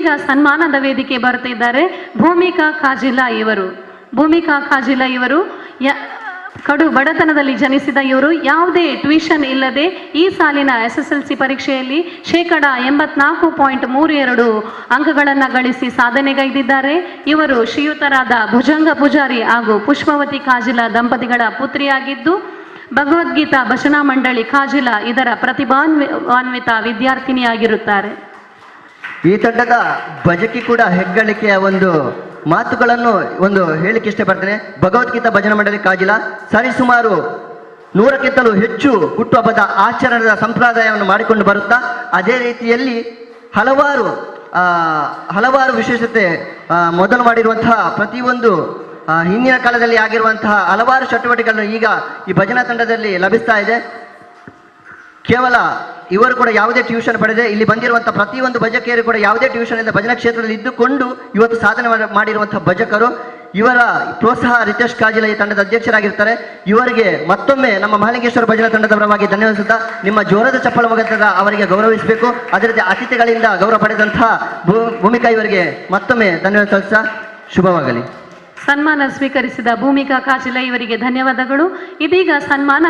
ಇದೀಗ ಸನ್ಮಾನದ ವೇದಿಕೆ ಬರುತ್ತಿದ್ದಾರೆ ಭೂಮಿಕಾ ಕಾಜಿಲಾ ಇವರು. ಭೂಮಿಕಾ ಕಾಜಿಲಾ ಇವರು ಕಡು ಬಡತನದಲ್ಲಿ ಜನಿಸಿದ ಇವರು ಯಾವುದೇ ಟ್ಯೂಷನ್ ಇಲ್ಲದೆ ಈ ಸಾಲಿನ SSLC ಪರೀಕ್ಷೆಯಲ್ಲಿ 84.32 ಅಂಕಗಳನ್ನು ಗಳಿಸಿ ಸಾಧನೆಗೈದಿದ್ದಾರೆ. ಇವರು ಶ್ರೀಯುತರಾದ ಭುಜಂಗ ಪೂಜಾರಿ ಹಾಗೂ ಪುಷ್ಪವತಿ ಕಾಜಿಲಾ ದಂಪತಿಗಳ ಪುತ್ರಿಯಾಗಿದ್ದು ಭಗವದ್ಗೀತಾ ಭಜನಾ ಮಂಡಳಿ ಕಾಜಿಲಾ ಇದರ ಪ್ರತಿಭಾನ್ವಿತ ವಿದ್ಯಾರ್ಥಿನಿಯಾಗಿರುತ್ತಾರೆ. ಈ ತಂಡದ ಭಜಕಿ ಕೂಡ ಹೆಗ್ಗಳಿಕೆಯ ಒಂದು ಮಾತುಗಳನ್ನು ಹೇಳಿಕ್ಕೆ ಇಷ್ಟಪಡ್ತೇನೆ. ಭಗವದ್ಗೀತಾ ಭಜನಾ ಮಂಡಳಿ ಕಾಜಿಲಾ ಸರಿಸುಮಾರು 100ಕ್ಕಿಂತಲೂ ಹೆಚ್ಚು ಹುಟ್ಟುಹಬ್ಬದ ಆಚರಣೆಯ ಸಂಪ್ರದಾಯವನ್ನು ಮಾಡಿಕೊಂಡು ಬರುತ್ತಾ ಅದೇ ರೀತಿಯಲ್ಲಿ ಹಲವಾರು ವಿಶೇಷತೆ ಮೊದಲು ಮಾಡಿರುವಂತಹ ಪ್ರತಿಯೊಂದು ಹಿಂದಿನ ಕಾಲದಲ್ಲಿ ಆಗಿರುವಂತಹ ಹಲವಾರು ಚಟುವಟಿಕೆಗಳನ್ನು ಈಗ ಈ ಭಜನಾ ತಂಡದಲ್ಲಿ ಲಭಿಸ್ತಾ ಇದೆ. ಕೇವಲ ಇವರು ಕೂಡ ಯಾವುದೇ ಟ್ಯೂಷನ್ ಪಡೆದೆ ಇಲ್ಲಿ ಬಂದಿರುವಂತಹ ಪ್ರತಿಯೊಂದು ಭಜಕಿಯರು ಕೂಡ ಯಾವುದೇ ಟ್ಯೂಷನ್ ಇಂದ ಭಜನಾ ಕ್ಷೇತ್ರದಲ್ಲಿ ಇದ್ದುಕೊಂಡು ಇವತ್ತು ಸಾಧನೆ ಮಾಡಿರುವಂತಹ ಭಜಕರು. ಇವರ ಪ್ರೋತ್ಸಾಹ ರಿತೇಶ್ ಕಾಜಿಲಾ ಈ ತಂಡದ ಅಧ್ಯಕ್ಷರಾಗಿರ್ತಾರೆ. ಇವರಿಗೆ ಮತ್ತೊಮ್ಮೆ ನಮ್ಮ ಮಹಾಲಿಂಗೇಶ್ವರ ಭಜನಾ ತಂಡದ ಪರವಾಗಿ ಧನ್ಯವಾದ. ನಿಮ್ಮ ಜೋರದ ಚಪ್ಪಳ ಮುಖಾಂತರ ಅವರಿಗೆ ಗೌರವಿಸಬೇಕು. ಅದೇ ರೀತಿ ಅತಿಥಿಗಳಿಂದ ಗೌರವ ಪಡೆದಂತಹ ಭೂಮಿಕಾ ಇವರಿಗೆ ಮತ್ತೊಮ್ಮೆ ಧನ್ಯವಾದ. ಶುಭವಾಗಲಿ. ಸನ್ಮಾನ ಸ್ವೀಕರಿಸಿದ ಭೂಮಿಕಾ ಕಾಜಿಲಾ ಇವರಿಗೆ ಧನ್ಯವಾದಗಳು. ಇದೀಗ ಸನ್ಮಾನ